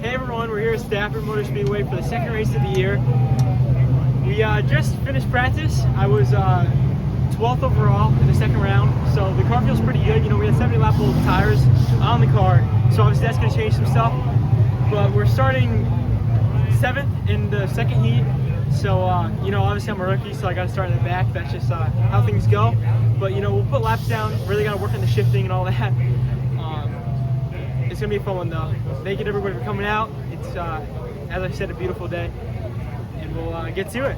Hey everyone, we're here at Stauffer Motor Speedway for the second race of the year. We just finished practice. I was 12th overall in the second round, so the car feels pretty good. You know, we had 70 lap old tires on the car, so obviously that's going to change some stuff. But we're starting 7th in the second heat, so you know, obviously I'm a rookie, so I got to start in the back. That's just how things go. But you know, we'll put laps down. Really got to work on the shifting and all that. It's gonna be a fun one though. Thank you to everybody for coming out. It's, as I said, a beautiful day, and we'll get to it.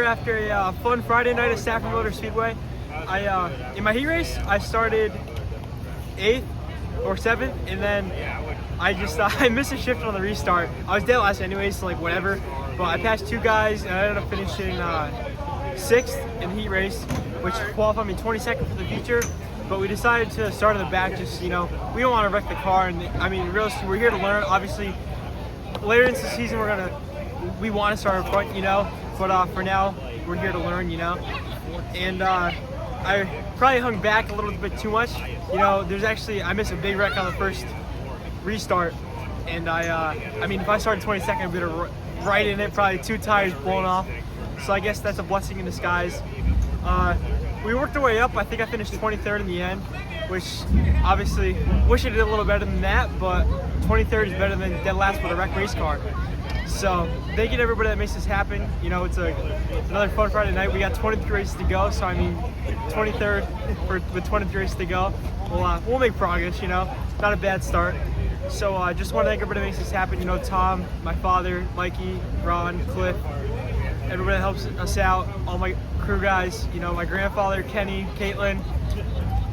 after a fun Friday night at Stauffer Motor Speedway. In my heat race, I started 8th or 7th, and then I missed a shift on the restart. I was dead last anyway, so like whatever. But I passed 2 guys, and I ended up finishing 6th in the heat race, which qualified me 22nd for the future. But we decided to start in the back, just, you know, we don't want to wreck the car. And I mean, realistically, we're here to learn. Obviously, later into the season, we want to start in front, you know. But for now, we're here to learn, you know. And I probably hung back a little bit too much. You know, I missed a big wreck on the first restart. And I mean, if I started 22nd, I'd be right in it, probably 2 tires blown off. So I guess that's a blessing in disguise. We worked our way up. I think I finished 23rd in the end, which obviously wish I did a little better than that, but 23rd is better than dead last with a wrecked race car. So thank you to everybody that makes this happen. You know, it's another fun Friday night. We got 23 races to go, so I mean, 23rd with 23 races to go. We'll make progress, you know. Not a bad start. So I just want to thank everybody that makes this happen. You know, Tom, my father, Mikey, Ron, Cliff, everybody that helps us out, all my crew guys, you know, my grandfather, Kenny, Caitlin,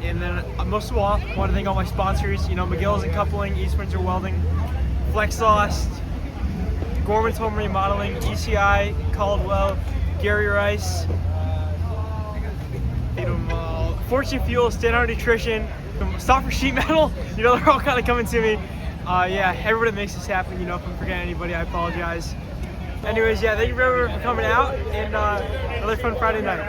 and then most of all, I want to thank all my sponsors, you know, McGill's and Coupling, Windsor Welding, Flexaust, Gorman's Home Remodeling, ECI, Caldwell, Gary Rice, Fortune Fuel, Standard Nutrition, Stauffer Sheet Metal, you know, they're all kind of coming to me. Yeah, everybody makes this happen. You know, if I'm forgetting anybody, I apologize. Anyways, yeah, thank you for coming out, and another fun Friday night.